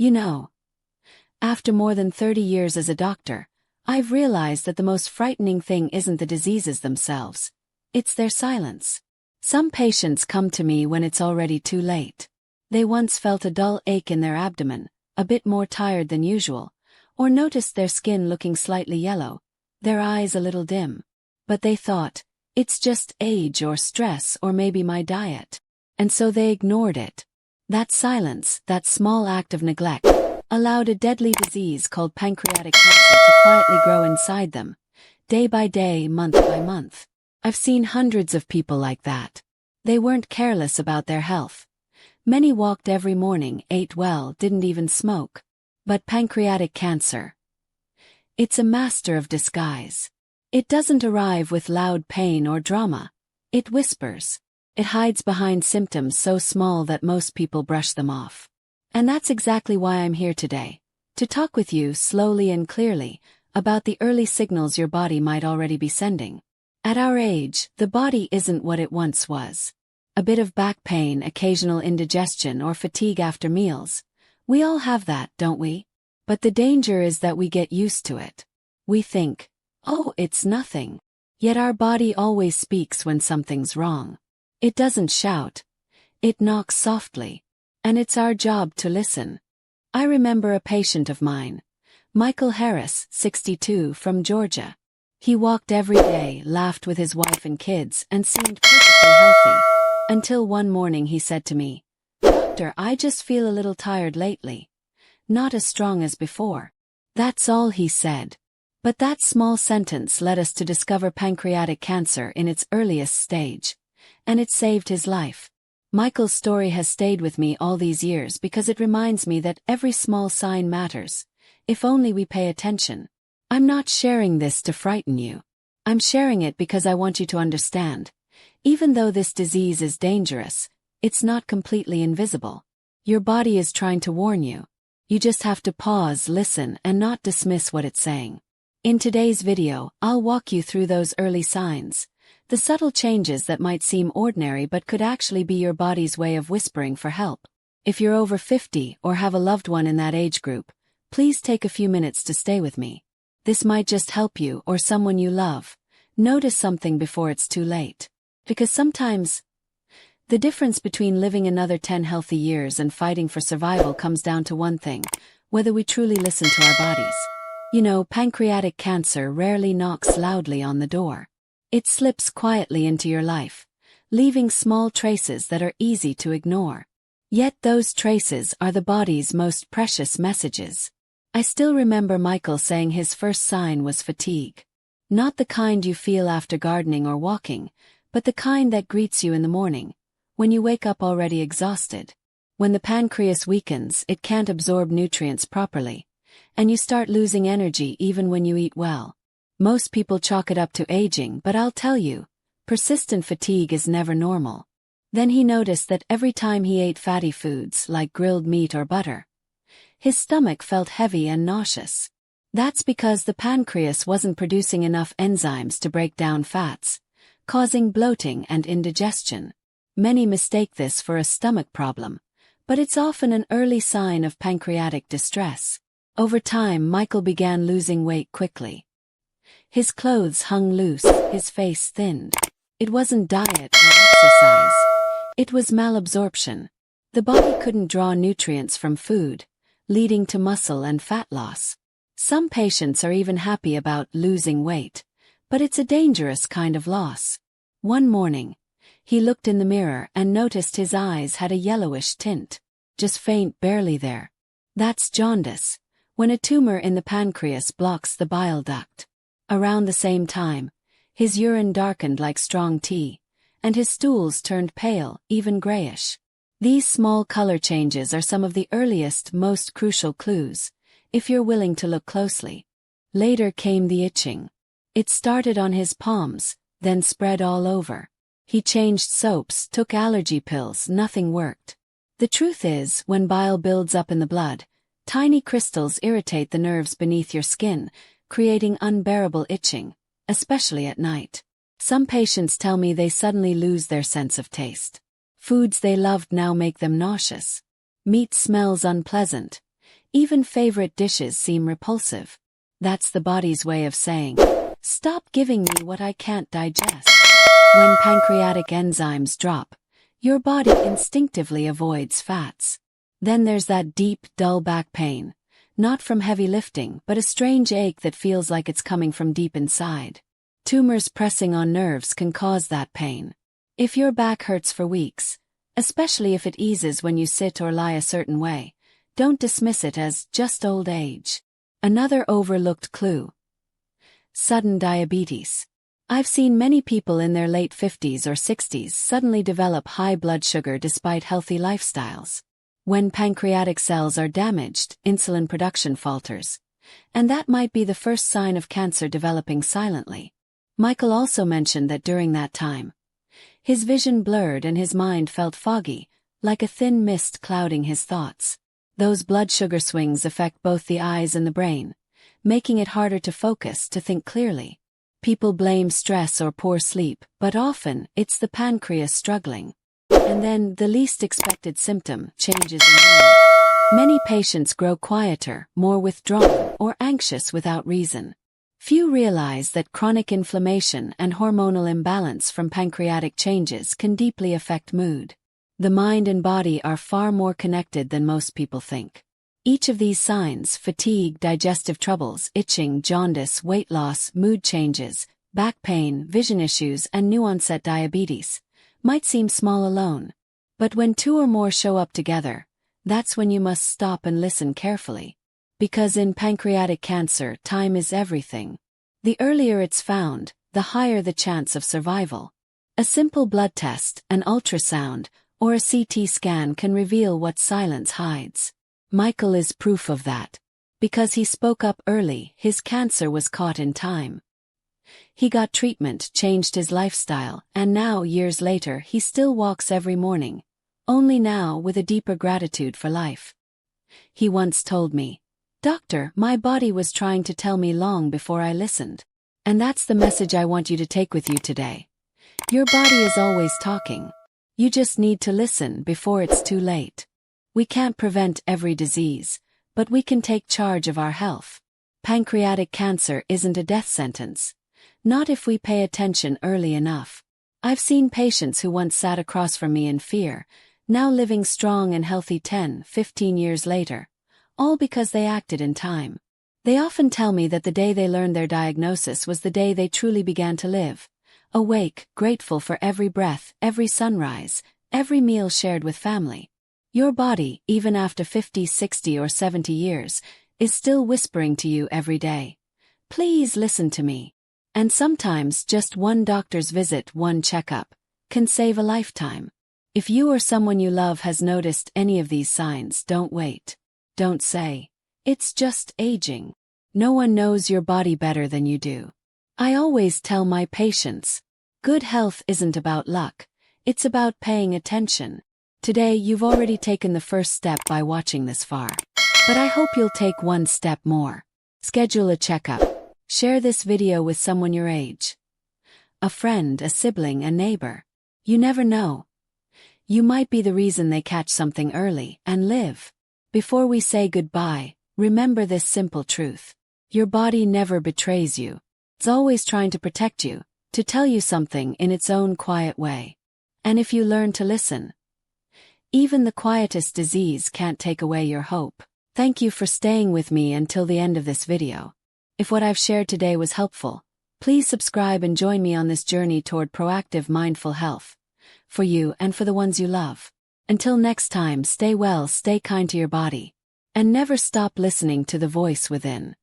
You know, after more than 30 years as a doctor, I've realized that the most frightening thing isn't the diseases themselves. It's their silence. Some patients come to me when it's already too late. They once felt a dull ache in their abdomen, a bit more tired than usual, or noticed their skin looking slightly yellow, their eyes a little dim. But they thought, it's just age or stress or maybe my diet. And so they ignored it. That silence, that small act of neglect, allowed a deadly disease called pancreatic cancer to quietly grow inside them, day by day, month by month. I've seen hundreds of people like that. They weren't careless about their health. Many walked every morning, ate well, didn't even smoke. But pancreatic cancer, it's a master of disguise. It doesn't arrive with loud pain or drama. It whispers. It hides behind symptoms so small that most people brush them off. And that's exactly why I'm here today, to talk with you slowly and clearly about the early signals your body might already be sending. At our age, the body isn't what it once was. A bit of back pain, occasional indigestion, or fatigue after meals. We all have that, don't we? But the danger is that we get used to it. We think, oh, it's nothing. Yet our body always speaks when something's wrong. It doesn't shout. It knocks softly. And it's our job to listen. I remember a patient of mine, Michael Harris, 62, from Georgia. He walked every day, laughed with his wife and kids, and seemed perfectly healthy. Until one morning he said to me, "Doctor, I just feel a little tired lately. Not as strong as before." That's all he said. But that small sentence led us to discover pancreatic cancer in its earliest stage. And it saved his life. Michael's story has stayed with me all these years because it reminds me that every small sign matters, if only we pay attention. I'm not sharing this to frighten you. I'm sharing it because I want you to understand. Even though this disease is dangerous, it's not completely invisible. Your body is trying to warn you. You just have to pause, listen, and not dismiss what it's saying. In today's video, I'll walk you through those early signs, the subtle changes that might seem ordinary but could actually be your body's way of whispering for help. If you're over 50 or have a loved one in that age group, please take a few minutes to stay with me. This might just help you or someone you love notice something before it's too late. Because sometimes, the difference between living another 10 healthy years and fighting for survival comes down to one thing: whether we truly listen to our bodies. You know, pancreatic cancer rarely knocks loudly on the door. It slips quietly into your life, leaving small traces that are easy to ignore. Yet those traces are the body's most precious messages. I still remember Michael saying his first sign was fatigue. Not the kind you feel after gardening or walking, but the kind that greets you in the morning, when you wake up already exhausted. When the pancreas weakens, it can't absorb nutrients properly, and you start losing energy even when you eat well. Most people chalk it up to aging, but I'll tell you, persistent fatigue is never normal. Then he noticed that every time he ate fatty foods like grilled meat or butter, his stomach felt heavy and nauseous. That's because the pancreas wasn't producing enough enzymes to break down fats, causing bloating and indigestion. Many mistake this for a stomach problem, but it's often an early sign of pancreatic distress. Over time, Michael began losing weight quickly. His clothes hung loose, his face thinned. It wasn't diet or exercise. It was malabsorption. The body couldn't draw nutrients from food, leading to muscle and fat loss. Some patients are even happy about losing weight, but it's a dangerous kind of loss. One morning, he looked in the mirror and noticed his eyes had a yellowish tint, just faint, barely there. That's jaundice, when a tumor in the pancreas blocks the bile duct. Around the same time, his urine darkened like strong tea, and his stools turned pale, even grayish. These small color changes are some of the earliest, most crucial clues, if you're willing to look closely. Later came the itching. It started on his palms, then spread all over. He changed soaps, took allergy pills, nothing worked. The truth is, when bile builds up in the blood, tiny crystals irritate the nerves beneath your skin, creating unbearable itching, especially at night. Some patients tell me they suddenly lose their sense of taste. Foods they loved now make them nauseous. Meat smells unpleasant. Even favorite dishes seem repulsive. That's the body's way of saying, "Stop giving me what I can't digest." When pancreatic enzymes drop, your body instinctively avoids fats. Then there's that deep, dull back pain. Not from heavy lifting, but a strange ache that feels like it's coming from deep inside. Tumors pressing on nerves can cause that pain. If your back hurts for weeks, especially if it eases when you sit or lie a certain way, don't dismiss it as just old age. Another overlooked clue: sudden diabetes. I've seen many people in their late 50s or 60s suddenly develop high blood sugar despite healthy lifestyles. When pancreatic cells are damaged, insulin production falters. And that might be the first sign of cancer developing silently. Michael also mentioned that during that time, his vision blurred and his mind felt foggy, like a thin mist clouding his thoughts. Those blood sugar swings affect both the eyes and the brain, making it harder to focus, to think clearly. People blame stress or poor sleep, but often it's the pancreas struggling. And then the least expected symptom, changes in mood. Many patients grow quieter, more withdrawn, or anxious without reason. Few realize that chronic inflammation and hormonal imbalance from pancreatic changes can deeply affect mood. The mind and body are far more connected than most people think. Each of these signs, fatigue, digestive troubles, itching, jaundice, weight loss, mood changes, back pain, vision issues, and new-onset diabetes, might seem small alone. But when two or more show up together, that's when you must stop and listen carefully. Because in pancreatic cancer, time is everything. The earlier it's found, the higher the chance of survival. A simple blood test, an ultrasound, or a CT scan can reveal what silence hides. Michael is proof of that. Because he spoke up early, his cancer was caught in time. He got treatment, changed his lifestyle, and now, years later, he still walks every morning, only now with a deeper gratitude for life. He once told me, "Doctor, my body was trying to tell me long before I listened." And that's the message I want you to take with you today. Your body is always talking. You just need to listen before it's too late. We can't prevent every disease, but we can take charge of our health. Pancreatic cancer isn't a death sentence. Not if we pay attention early enough. I've seen patients who once sat across from me in fear, now living strong and healthy 10, 15 years later, all because they acted in time. They often tell me that the day they learned their diagnosis was the day they truly began to live. Awake, grateful for every breath, every sunrise, every meal shared with family. Your body, even after 50, 60, or 70 years, is still whispering to you every day, "Please listen to me." And sometimes just one doctor's visit, one checkup, can save a lifetime. If you or someone you love has noticed any of these signs, don't wait. Don't say, "It's just aging." No one knows your body better than you do. I always tell my patients, good health isn't about luck, it's about paying attention. Today you've already taken the first step by watching this far. But I hope you'll take one step more. Schedule a checkup. Share this video with someone your age. A friend, a sibling, a neighbor. You never know. You might be the reason they catch something early and live. Before we say goodbye, remember this simple truth. Your body never betrays you. It's always trying to protect you, to tell you something in its own quiet way. And if you learn to listen, even the quietest disease can't take away your hope. Thank you for staying with me until the end of this video. If what I've shared today was helpful, please subscribe and join me on this journey toward proactive mindful health. For you and for the ones you love. Until next time, stay well, stay kind to your body. And never stop listening to the voice within.